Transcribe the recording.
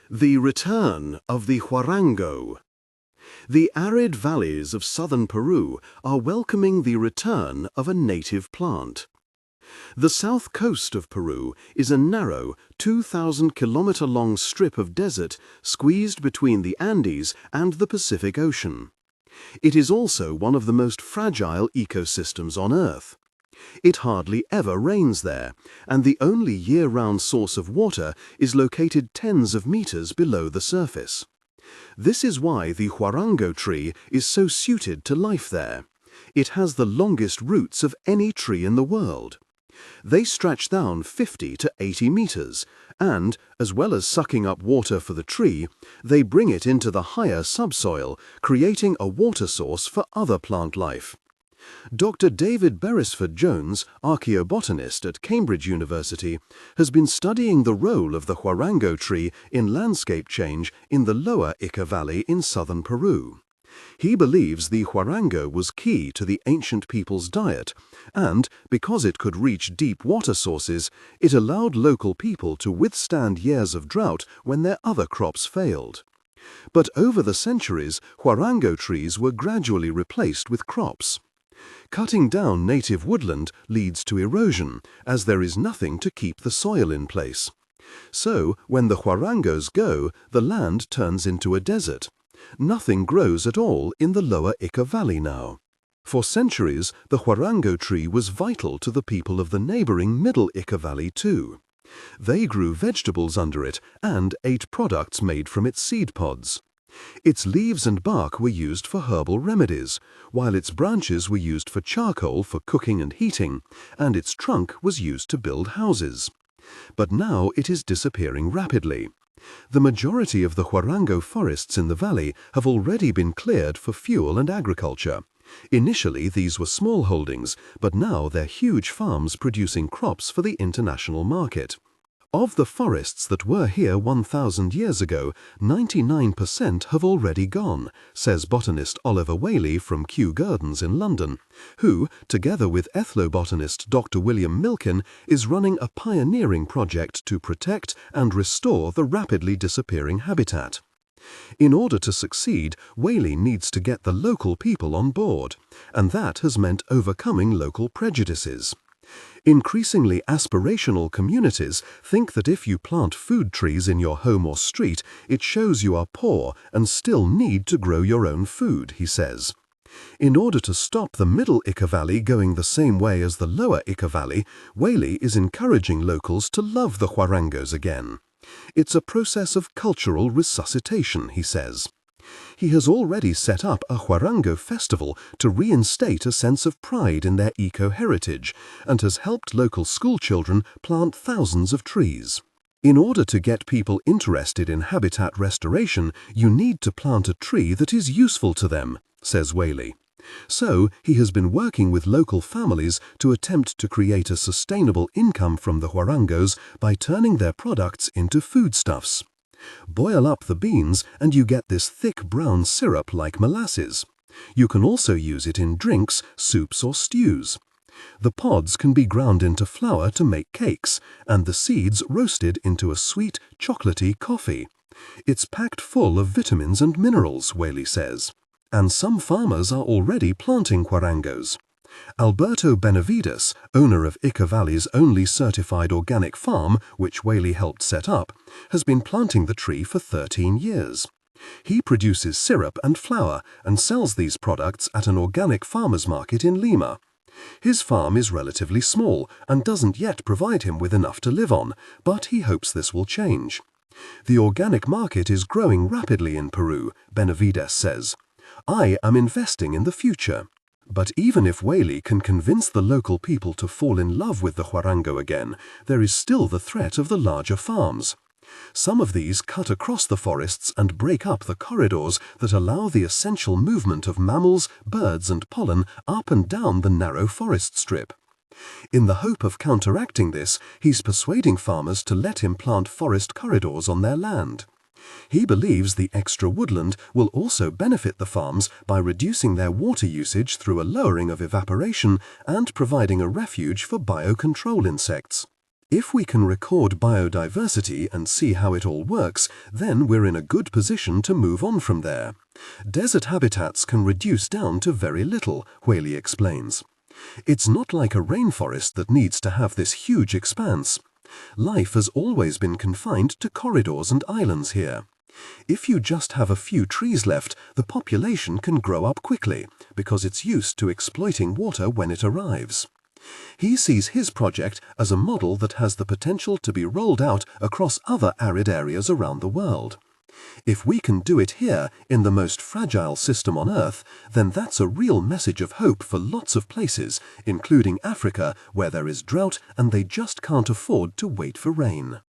The return of the Huarango. The arid valleys of southern Peru are welcoming the return of a native plant. The south coast of Peru is a narrow, 2,000-kilometer-long strip of desert squeezed between the Andes and the Pacific Ocean. It is also one of the most fragile ecosystems on Earth. It hardly ever rains there, and the only year-round source of water is located tens of meters below the surface. This is why the Huarango tree is so suited to life there. It has the longest roots of any tree in the world. They stretch down 50 to 80 meters, and, as well as sucking up water for the tree, they bring it into the higher subsoil, creating a water source for other plant life. Dr. David Beresford-Jones, archaeobotanist at Cambridge University, has been studying the role of the Huarango tree in landscape change in the lower Ica Valley in southern Peru. He believes the Huarango was key to the ancient people's diet, and, because it could reach deep water sources, it allowed local people to withstand years of drought when their other crops failed. But over the centuries, Huarango trees were gradually replaced with crops. Cutting down native woodland leads to erosion, as there is nothing to keep the soil in place. So, when the Huarangos go, the land turns into a desert. Nothing grows at all in the lower Ica Valley now. For centuries, the Huarango tree was vital to the people of the neighboring middle Ica Valley too. They grew vegetables under it and ate products made from its seed pods. Its leaves and bark were used for herbal remedies, while its branches were used for charcoal for cooking and heating, and its trunk was used to build houses. But now it is disappearing rapidly. The majority of the Huarango forests in the valley have already been cleared for fuel and agriculture. Initially these were small holdings, but now they're huge farms producing crops for the international market. Of the forests that were here 1,000 years ago, 99% have already gone, says botanist Oliver Whaley from Kew Gardens in London, who, together with ethnobotanist Dr. William Milken, is running a pioneering project to protect and restore the rapidly disappearing habitat. In order to succeed, Whaley needs to get the local people on board, and that has meant overcoming local prejudices. Increasingly aspirational communities think that if you plant food trees in your home or street, it shows you are poor and still need to grow your own food, he says. In order to stop the middle Ica Valley going the same way as the lower Ica Valley, Whaley is encouraging locals to love the Huarangos again. It's a process of cultural resuscitation, he says. He has already set up a Huarango festival to reinstate a sense of pride in their eco-heritage and has helped local schoolchildren plant thousands of trees. In order to get people interested in habitat restoration, you need to plant a tree that is useful to them, says Whaley. So, he has been working with local families to attempt to create a sustainable income from the Huarangos by turning their products into foodstuffs. Boil up the beans and you get this thick brown syrup like molasses. You can also use it in drinks, soups or stews. The pods can be ground into flour to make cakes, and the seeds roasted into a sweet, chocolatey coffee. It's packed full of vitamins and minerals, Whaley says. And some farmers are already planting Huarangos. Alberto Benavides, owner of Ica Valley's only certified organic farm, which Whaley helped set up, has been planting the tree for 13 years. He produces syrup and flour and sells these products at an organic farmers market in Lima. His farm is relatively small and doesn't yet provide him with enough to live on, but he hopes this will change. The organic market is growing rapidly in Peru, Benavides says. I am investing in the future. But even if Whaley can convince the local people to fall in love with the Huarango again, there is still the threat of the larger farms. Some of these cut across the forests and break up the corridors that allow the essential movement of mammals, birds and pollen up and down the narrow forest strip. In the hope of counteracting this, he's persuading farmers to let him plant forest corridors on their land. He believes the extra woodland will also benefit the farms by reducing their water usage through a lowering of evaporation and providing a refuge for biocontrol insects. If we can record biodiversity and see how it all works, then we're in a good position to move on from there. Desert habitats can reduce down to very little, Whaley explains. It's not like a rainforest that needs to have this huge expanse. Life has always been confined to corridors and islands here. If you just have a few trees left, the population can grow up quickly because it's used to exploiting water when it arrives. He sees his project as a model that has the potential to be rolled out across other arid areas around the world. If we can do it here, in the most fragile system on Earth, then that's a real message of hope for lots of places, including Africa, where there is drought and they just can't afford to wait for rain.